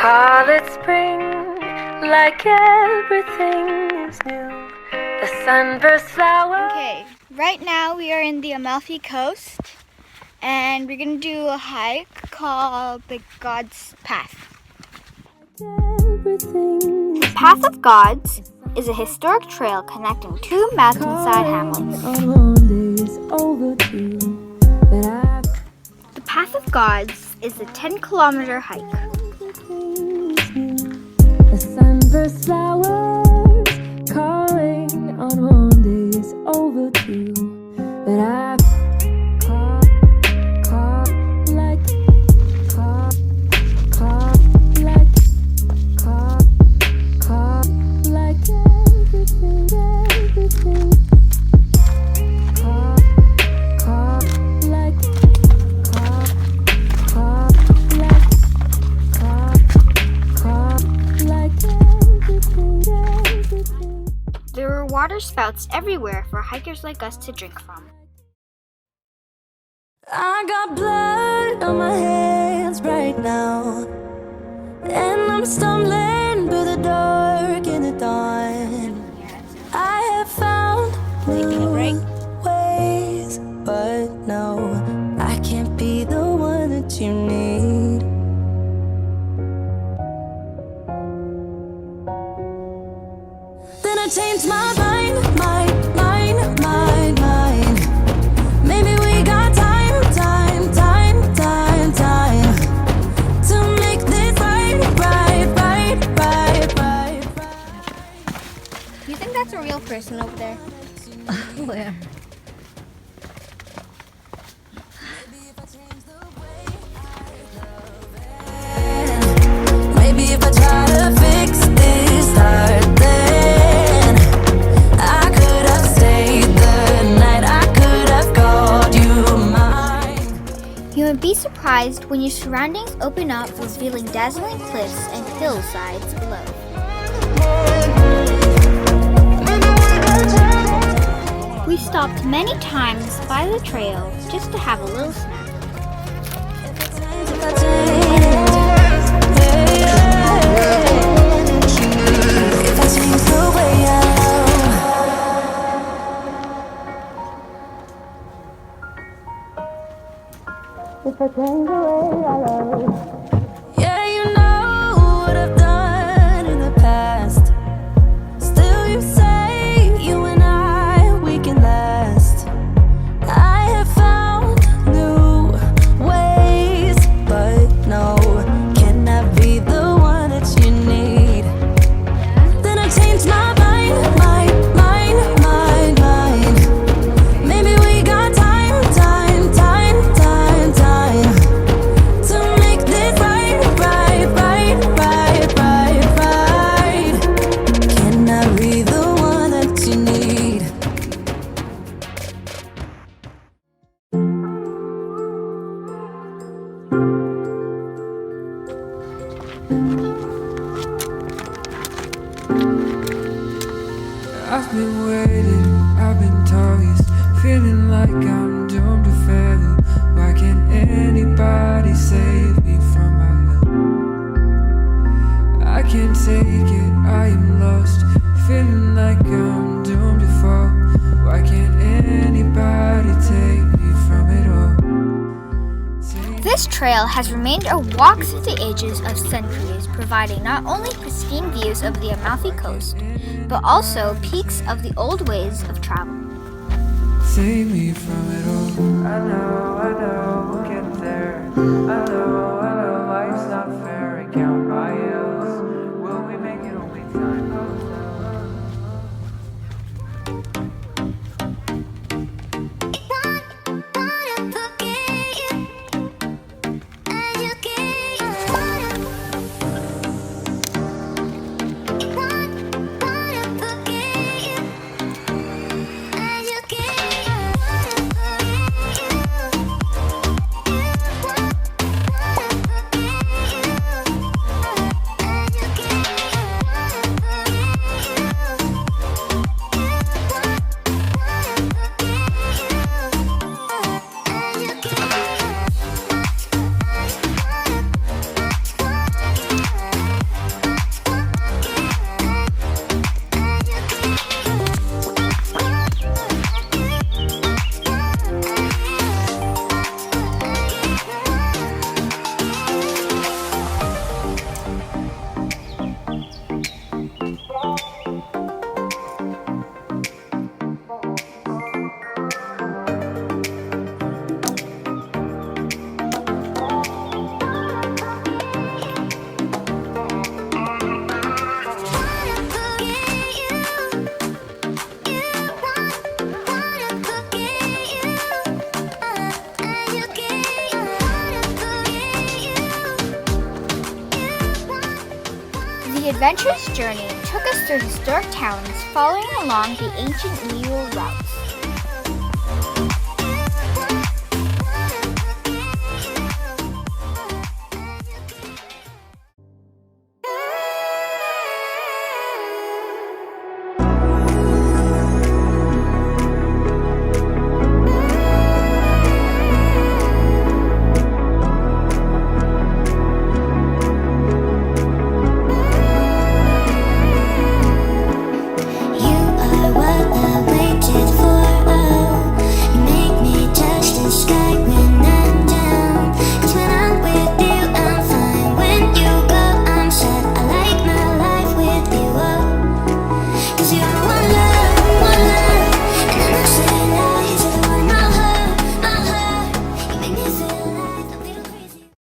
Call it spring, like everything is new. The sunburst flower. Okay, right now we are in the Amalfi Coast, and we're gonna do a hike called the Gods Path. The Path of Gods is a historic trail connecting two mountainside hamlets. The Path of Gods is a 10-kilometer hike. The sunburst flowers calling on Mondays overdue, but I've caught like everything. There were water spouts everywhere for hikers like us to drink from. I got blood on my hands right now, and I'm stumbling through the dark in the dawn. I have found new ways, but no, I can't be the one that you need. Then I changed my mind. Maybe we got time to make this right. You think that's a real person over there? Where? Maybe if I try to fix this heart, then I could have stayed the night. I could have called you mine. You would be surprised when your surroundings open up, revealing dazzling cliffs and hillsides below. We stopped many times by the trail just to have a little snack. Yeah, you know what I've done in the past. Still you say you and I, we can last. I have found new ways, but no, can I be the one that you need? Then I changed my mind. Maybe we got time to make this right. Can I be the one that you need? I've been waiting, I've been tossed, feeling like I'm doomed to fail. Why can't anybody save me from my hell? I can't take it, I am lost, feeling like I'm doomed to fall. Why can't anybody take me from it all? This trail has remained a walk through the ages of centuries, providing not only pristine views of the Amalfi Coast, but also peaks of the old ways of travel. Save me from it all. I know, we'll get there. I know, life's not fair. I count my L's. Will we make it? Only time will tell. adventurous journey took us through historic towns following along the ancient mule routes.